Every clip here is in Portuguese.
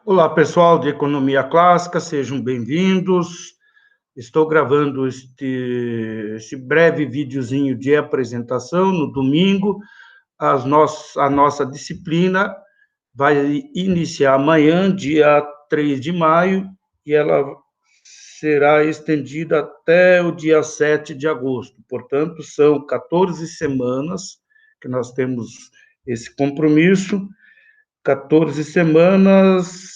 Olá, pessoal de Economia Clássica, sejam bem-vindos. Estou gravando este breve videozinho de apresentação no domingo. A nossa disciplina vai iniciar amanhã, dia 3 de maio, e ela será estendida até o dia 7 de agosto. Portanto, são 14 semanas que nós temos esse compromisso, 14 semanas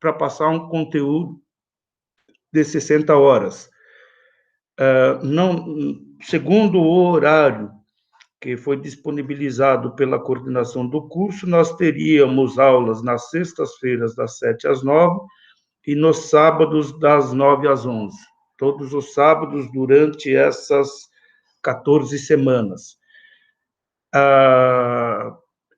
para passar um conteúdo de 60 horas. Não, segundo o horário que foi disponibilizado pela coordenação do curso, nós teríamos aulas nas sextas-feiras, das 7 às 9, e nos sábados, das 9 às 11. Todos os sábados, durante essas 14 semanas.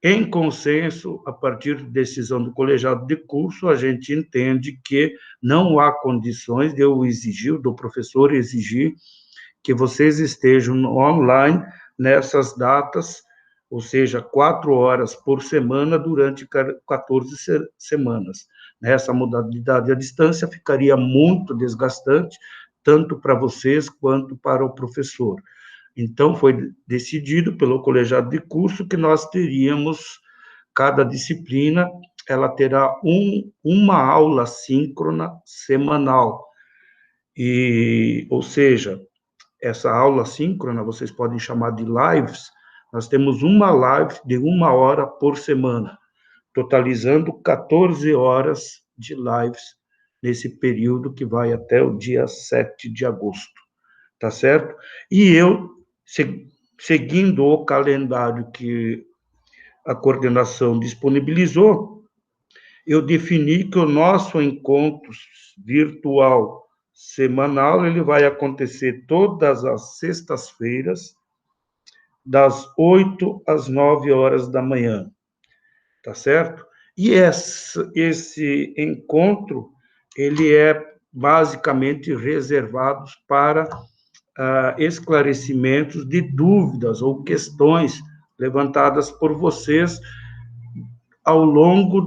Em consenso, a partir de decisão do colegiado de curso, a gente entende que não há condições de eu exigir, do professor exigir, que vocês estejam online nessas datas, ou seja, 4 horas por semana durante 14 semanas. Essa modalidade à distância ficaria muito desgastante, tanto para vocês quanto para o professor. Então, foi decidido pelo colegiado de curso que nós teríamos, cada disciplina, ela terá uma aula síncrona semanal. Ou seja, essa aula síncrona, vocês podem chamar de lives, nós temos uma live de 1 hora por semana, totalizando 14 horas de lives nesse período que vai até o dia 7 de agosto, tá certo? E eu, seguindo o calendário que a coordenação disponibilizou, eu defini que o nosso encontro virtual semanal ele vai acontecer todas as sextas-feiras, das 8 às 9 horas da manhã, tá certo? E esse encontro, ele é basicamente reservado para esclarecimentos de dúvidas ou questões levantadas por vocês ao longo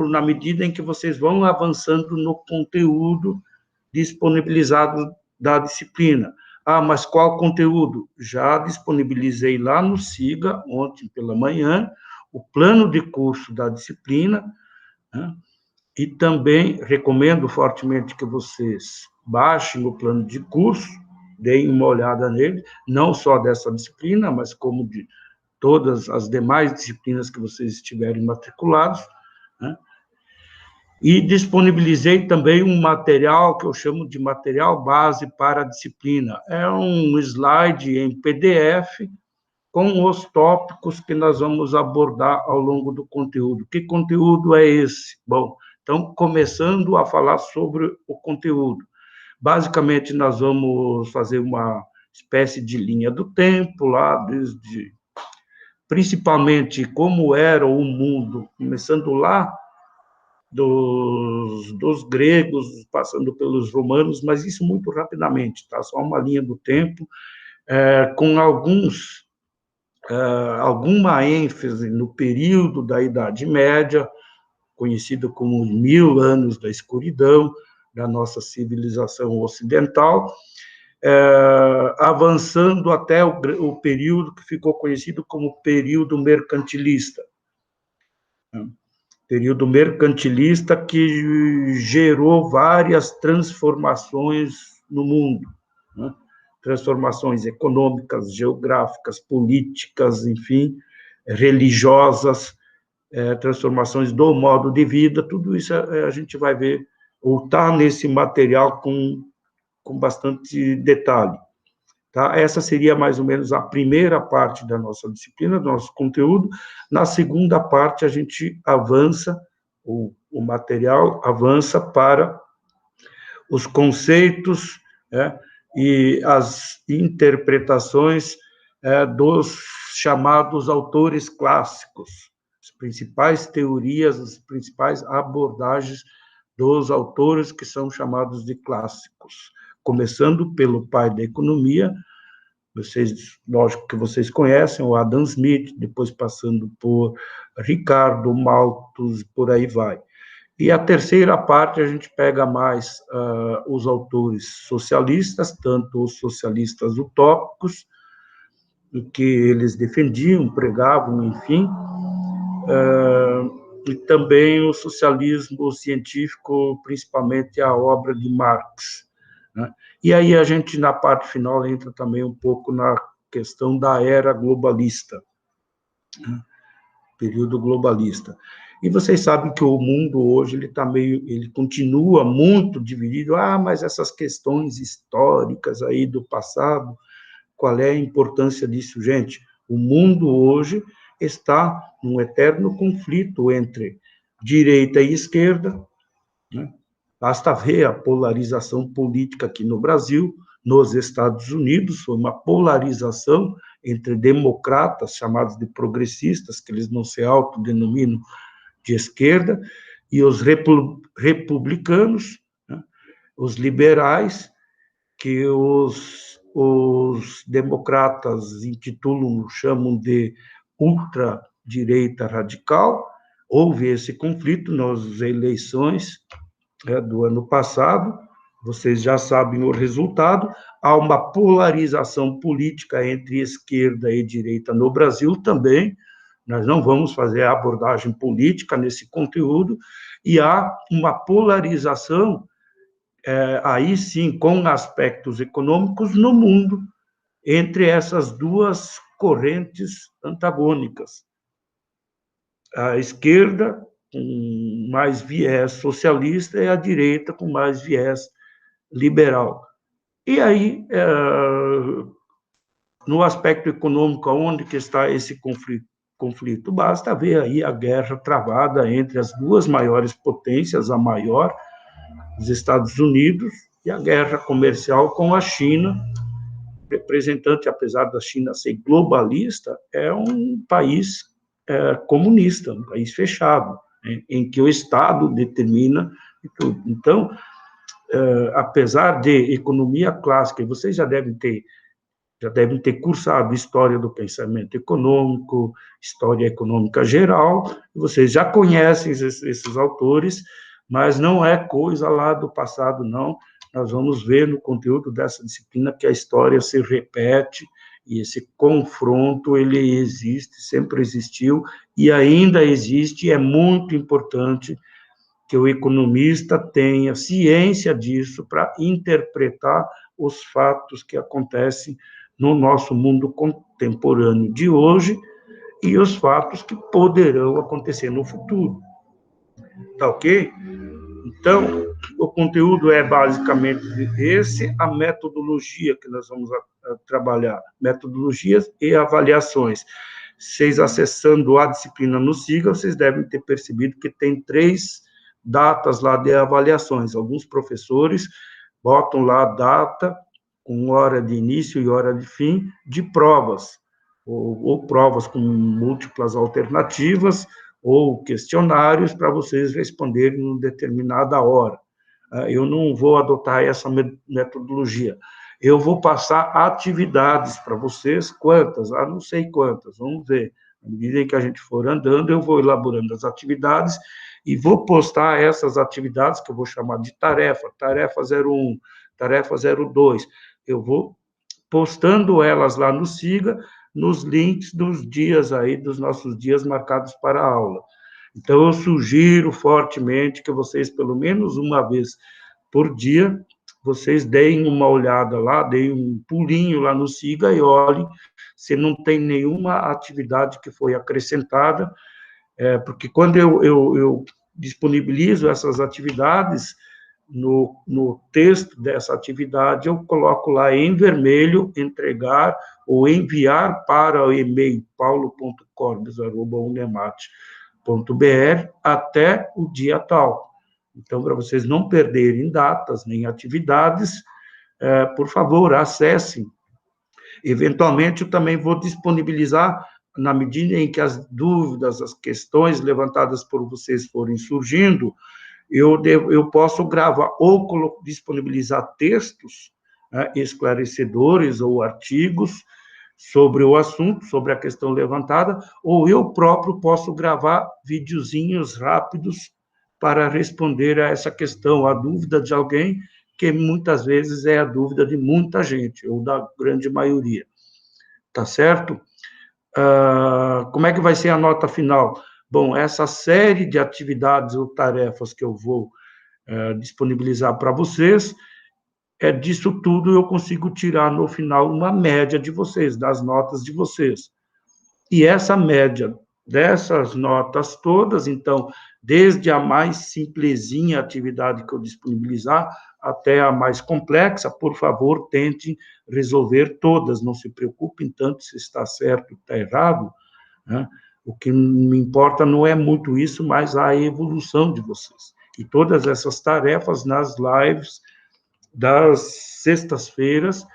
na medida em que vocês vão avançando no conteúdo disponibilizado da disciplina. Ah, mas qual conteúdo? Já disponibilizei lá no SIGA, ontem pela manhã, o plano de curso da disciplina, né? E também recomendo fortemente que vocês baixem o plano de curso, deem uma olhada nele, não só dessa disciplina, mas como de todas as demais disciplinas que vocês estiverem matriculados, né? E disponibilizei também um material que eu chamo de material base para a disciplina. É um slide em PDF com os tópicos que nós vamos abordar ao longo do conteúdo. Que conteúdo é esse? Bom, então, começando a falar sobre o conteúdo. Basicamente, nós vamos fazer uma espécie de linha do tempo, lá desde, principalmente, como era o mundo, começando lá dos gregos, passando pelos romanos, mas isso muito rapidamente, tá? Só uma linha do tempo, com alguma ênfase no período da Idade Média, conhecido como os 1000 anos da escuridão da nossa civilização ocidental, avançando até o período que ficou conhecido como período mercantilista. Período mercantilista que gerou várias transformações no mundo, né? Transformações econômicas, geográficas, políticas, enfim, religiosas, transformações do modo de vida, tudo isso a gente vai ver, ou está nesse material com bastante detalhe. Tá? Essa seria mais ou menos a primeira parte da nossa disciplina, do nosso conteúdo. Na segunda parte, a gente avança, o material avança para os conceitos, né, e as interpretações dos chamados autores clássicos, as principais teorias, as principais abordagens dos autores que são chamados de clássicos, começando pelo pai da economia, lógico que vocês conhecem, o Adam Smith, depois passando por Ricardo, Malthus, por aí vai. E a terceira parte, a gente pega mais os autores socialistas, tanto os socialistas utópicos, o que eles defendiam, pregavam, enfim, e também o socialismo científico, principalmente a obra de Marx, né? E aí a gente, na parte final, entra também um pouco na questão da era globalista, né? Período globalista. E vocês sabem que o mundo hoje ele continua muito dividido. Mas essas questões históricas aí do passado, qual é a importância disso, gente? O mundo hoje está num eterno conflito entre direita e esquerda, né? Basta ver a polarização política aqui no Brasil, nos Estados Unidos, foi uma polarização entre democratas, chamados de progressistas, que eles não se autodenominam de esquerda, e os republicanos, né? Os liberais, que os democratas intitulam, chamam de ultradireita radical. Houve esse conflito nas eleições, né, do ano passado, vocês já sabem o resultado. Há uma polarização política entre esquerda e direita no Brasil também. Nós não vamos fazer a abordagem política nesse conteúdo, e há uma polarização, aí sim, com aspectos econômicos no mundo, entre essas duas correntes antagônicas. A esquerda com mais viés socialista e a direita com mais viés liberal. E aí, no aspecto econômico, onde que está esse conflito? Basta ver aí a guerra travada entre as duas maiores potências, a maior, os Estados Unidos, e a guerra comercial com a China. Representante, apesar da China ser globalista, é um país comunista, um país fechado, né, em que o Estado determina tudo. Então, apesar de economia clássica, e vocês já devem ter cursado história do pensamento econômico, história econômica geral, vocês já conhecem esses autores, mas não é coisa lá do passado, não. Nós vamos ver no conteúdo dessa disciplina que a história se repete, e esse confronto, ele existe, sempre existiu, e ainda existe, e é muito importante que o economista tenha ciência disso para interpretar os fatos que acontecem no nosso mundo contemporâneo de hoje e os fatos que poderão acontecer no futuro. Tá ok? Então, o conteúdo é basicamente esse, a metodologia que nós vamos trabalhar, metodologias e avaliações. Vocês acessando a disciplina no SIGA, vocês devem ter percebido que tem 3 datas lá de avaliações. Alguns professores botam lá a data com hora de início e hora de fim de provas, ou provas com múltiplas alternativas, ou questionários para vocês responderem em determinada hora. Eu não vou adotar essa metodologia. Eu vou passar atividades para vocês, quantas? Não sei quantas, vamos ver. À medida que a gente for andando, eu vou elaborando as atividades e vou postar essas atividades, que eu vou chamar de tarefa 01, tarefa 02. Eu vou postando elas lá no SIGA, nos links dos dias aí, dos nossos dias marcados para a aula. Então, eu sugiro fortemente que vocês, pelo menos uma vez por dia, vocês deem uma olhada lá, deem um pulinho lá no SIGA e olhem se não tem nenhuma atividade que foi acrescentada, porque quando eu disponibilizo essas atividades, no texto dessa atividade, eu coloco lá em vermelho, entregar ou enviar para o e-mail paulo.corbes@unemate.br até o dia tal. Então, para vocês não perderem datas nem atividades, por favor, acessem. Eventualmente, eu também vou disponibilizar, na medida em que as dúvidas, as questões levantadas por vocês forem surgindo, eu posso gravar ou disponibilizar textos, né, esclarecedores ou artigos sobre o assunto, sobre a questão levantada, ou eu próprio posso gravar videozinhos rápidos para responder a essa questão, a dúvida de alguém, que muitas vezes é a dúvida de muita gente, ou da grande maioria. Tá certo? Como é que vai ser a nota final? Bom, essa série de atividades ou tarefas que eu vou disponibilizar para vocês, disso tudo eu consigo tirar no final uma média de vocês, das notas de vocês. E essa média dessas notas todas, então, desde a mais simplesinha atividade que eu disponibilizar até a mais complexa, por favor, tente resolver todas, não se preocupem tanto se está certo ou está errado, né? O que me importa não é muito isso, mas a evolução de vocês. E todas essas tarefas nas lives das sextas-feiras,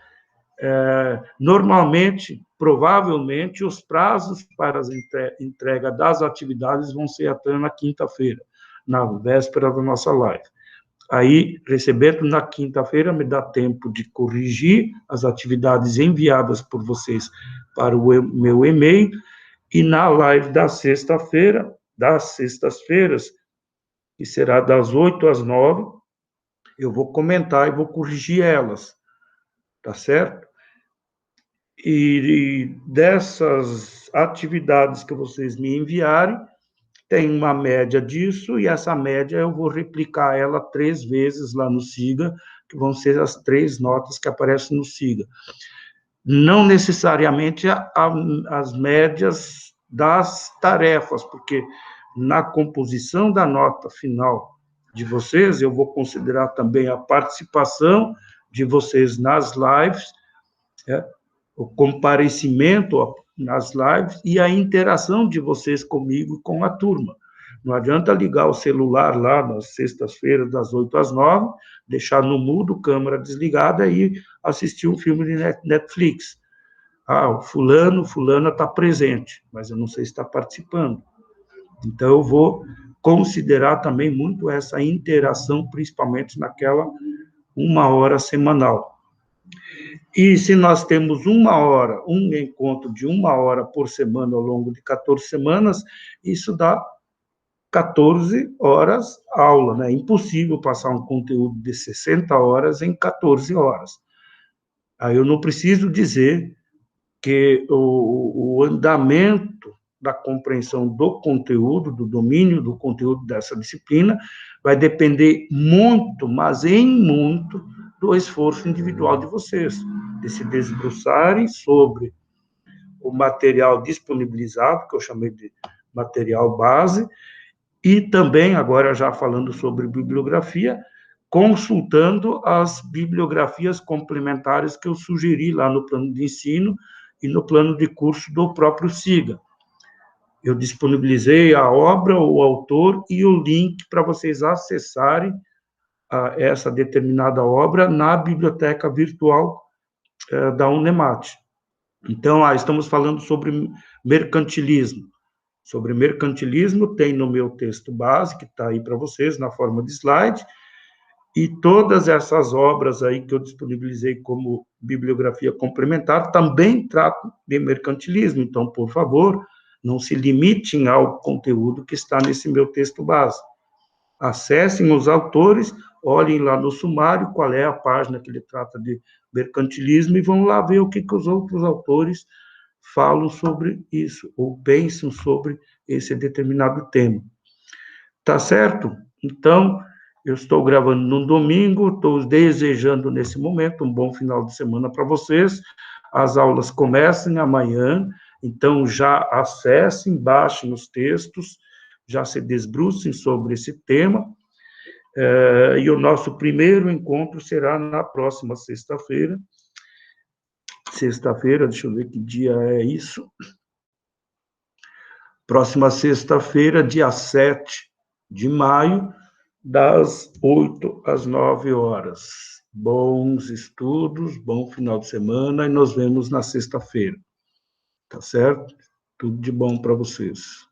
normalmente, provavelmente, os prazos para a entrega das atividades vão ser até na quinta-feira, na véspera da nossa live. Aí, recebendo na quinta-feira, me dá tempo de corrigir as atividades enviadas por vocês para o meu e-mail, e na live da sexta-feira, das sextas-feiras, que será das 8 às 9, eu vou comentar e vou corrigir elas, tá certo? E dessas atividades que vocês me enviarem, tem uma média disso, e essa média eu vou replicar ela 3 vezes lá no SIGA, que vão ser as 3 notas que aparecem no SIGA. Não necessariamente as médias das tarefas, porque na composição da nota final de vocês, eu vou considerar também a participação de vocês nas lives, o comparecimento nas lives e a interação de vocês comigo e com a turma. Não adianta ligar o celular lá nas sextas-feiras, das 8 às 9, deixar no mudo, câmera desligada e assistir um filme de Netflix. O fulana está presente, mas eu não sei se está participando. Então, eu vou considerar também muito essa interação, principalmente naquela 1 hora semanal. E se nós temos 1 hora, um encontro de 1 hora por semana ao longo de 14 semanas, isso dá 14 horas aula, né? É impossível passar um conteúdo de 60 horas em 14 horas. Aí eu não preciso dizer que o andamento da compreensão do conteúdo, do domínio do conteúdo dessa disciplina, vai depender muito, mas em muito, do esforço individual de vocês, de se debruçarem sobre o material disponibilizado, que eu chamei de material base, e também, agora já falando sobre bibliografia, consultando as bibliografias complementares que eu sugeri lá no plano de ensino e no plano de curso do próprio SIGA. Eu disponibilizei a obra, o autor e o link para vocês acessarem essa determinada obra na biblioteca virtual da Unemat. Então, estamos falando sobre mercantilismo. Sobre mercantilismo, tem no meu texto base, que está aí para vocês, na forma de slide, e todas essas obras aí que eu disponibilizei como bibliografia complementar também tratam de mercantilismo. Então, por favor, não se limitem ao conteúdo que está nesse meu texto base. Acessem os autores, olhem lá no sumário qual é a página que ele trata de mercantilismo e vão lá ver o que os outros autores falam sobre isso, ou pensam sobre esse determinado tema. Tá certo? Então, eu estou gravando no domingo, estou desejando nesse momento um bom final de semana para vocês. As aulas começam amanhã, então já acessem, baixem os textos, já se debrucem sobre esse tema. E o nosso primeiro encontro será na próxima sexta-feira. Sexta-feira, deixa eu ver que dia é isso. Próxima sexta-feira, dia 7 de maio, das 8 às 9 horas. Bons estudos, bom final de semana, e nos vemos na sexta-feira. Tá certo? Tudo de bom para vocês.